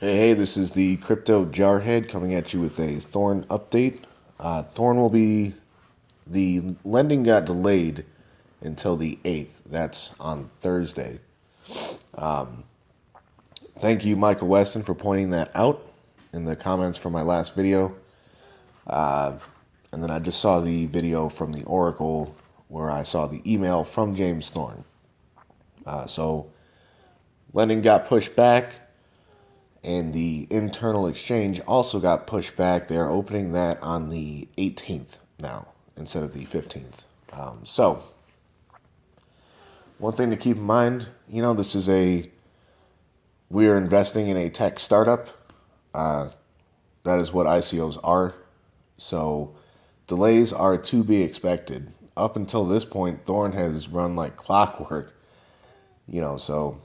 Hey, this is the Crypto Jarhead coming at you with a Thorn update. Thorn will be, the lending got delayed until the 8th. That's on Thursday. Thank you, Michael Weston, for pointing that out in the comments from my last video. And then I just saw the video from the Oracle where I saw the email from James Thorn. So lending got pushed back. And the internal exchange also got pushed back. They are opening that on the 18th now instead of the 15th. So, one thing to keep in mind, we are investing in a tech startup. That is what ICOs are. So, delays are to be expected. Up until this point, Thorn has run like clockwork, so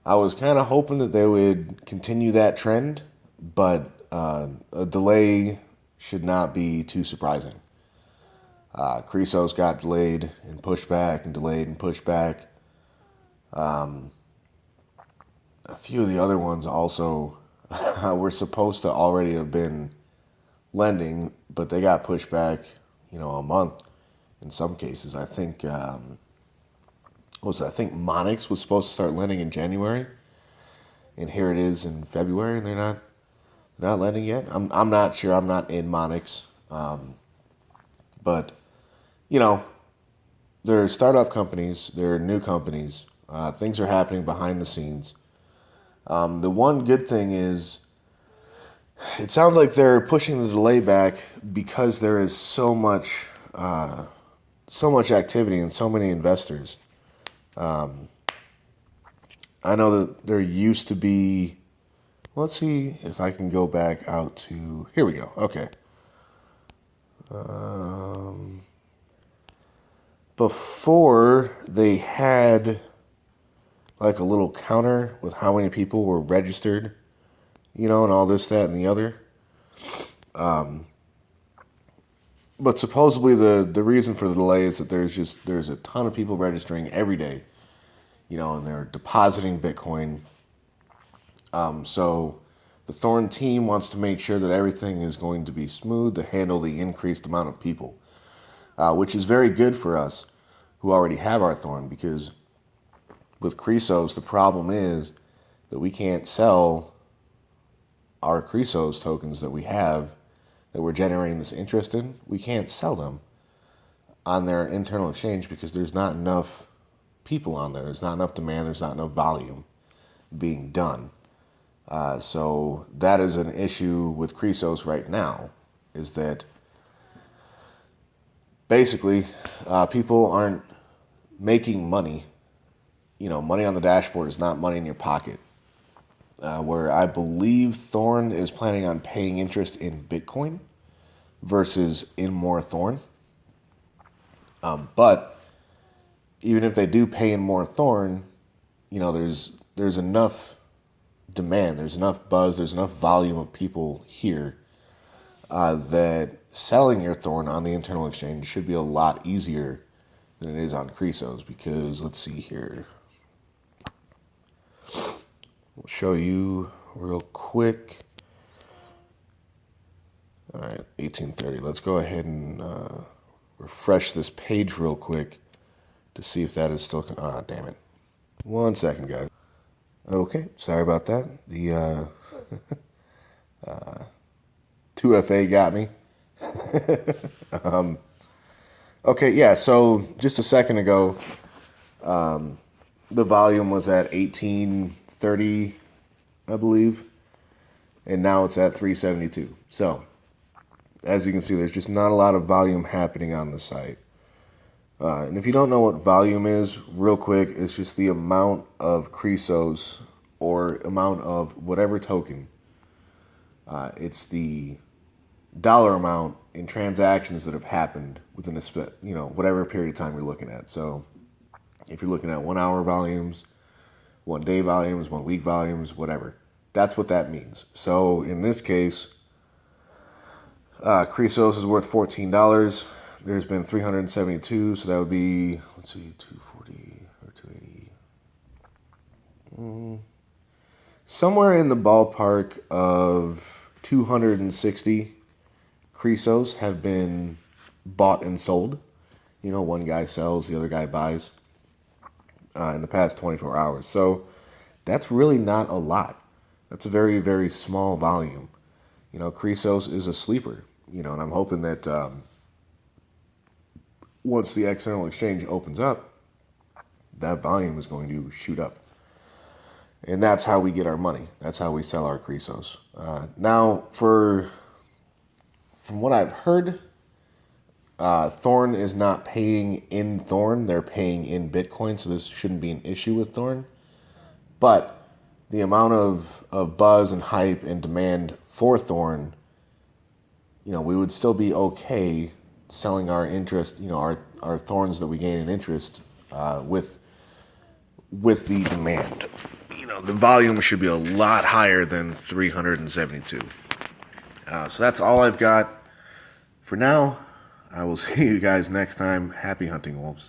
I was kind of hoping that they would continue that trend, but a delay should not be too surprising. Cresos got delayed and pushed back and delayed and pushed back. A few of the other ones also were supposed to already have been lending, but they got pushed back, a month in some cases. I think I think Monix was supposed to start lending in January, and here it is in February, and they're not lending yet. I'm not sure. I'm not in Monix, but there are startup companies, there are new companies. Things are happening behind the scenes. The one good thing is, it sounds like they're pushing the delay back because there is so much activity and so many investors. I know that there used to be, let's see if I can go back out to, here we go, okay. Before they had like a little counter with how many people were registered, and all this, that, and the other. But supposedly the reason for the delay is that there's a ton of people registering every day, and they're depositing Bitcoin. So the Thorn team wants to make sure that everything is going to be smooth to handle the increased amount of people, which is very good for us who already have our Thorn, because with Cresos, the problem is that we can't sell our Cresos tokens that we have, that we're generating this interest in. We can't sell them on their internal exchange because there's not enough people on there. There's not enough demand. There's not enough volume being done. So that is an issue with Cresos right now, is that basically people aren't making money. Money on the dashboard is not money in your pocket. Where I believe Thorn is planning on paying interest in Bitcoin versus in more Thorn. But even if they do pay in more Thorn, there's enough demand, there's enough buzz, there's enough volume of people here that selling your Thorn on the internal exchange should be a lot easier than it is on Cresos. Because let's see here. We'll show you real quick. All right, 1830. Let's go ahead and refresh this page real quick to see if that is still. Damn it. 1 second, guys. Okay, sorry about that. The 2FA got me. Okay, yeah, so just a second ago, the volume was at 1830, I believe, and now it's at 372. So, as you can see, there's just not a lot of volume happening on the site. And if you don't know what volume is, real quick, it's just the amount of Cresos or amount of whatever token. It's the dollar amount in transactions that have happened within whatever period of time you're looking at. So if you're looking at 1 hour volumes, 1 day volumes, 1 week volumes, whatever, that's what that means. So in this case, Cresos is worth $14. There's been 372, so that would be, let's see, 240 or 280. somewhere in the ballpark of 260 Cresos have been bought and sold. You know, one guy sells, the other guy buys in the past 24 hours. So that's really not a lot. That's a very, very small volume. You know, Cresos is a sleeper, you know, and I'm hoping that once the external exchange opens up, that volume is going to shoot up. And that's how we get our money. That's how we sell our Cresos. Now, from what I've heard, Thorn is not paying in Thorn. They're paying in Bitcoin, so this shouldn't be an issue with Thorn. But the amount of buzz and hype and demand for Thorn, you know, we would still be okay selling our interest, you know, our Thorns that we gain in interest with the demand. You know, the volume should be a lot higher than 372. So that's all I've got for now. I will see you guys next time. Happy hunting, wolves.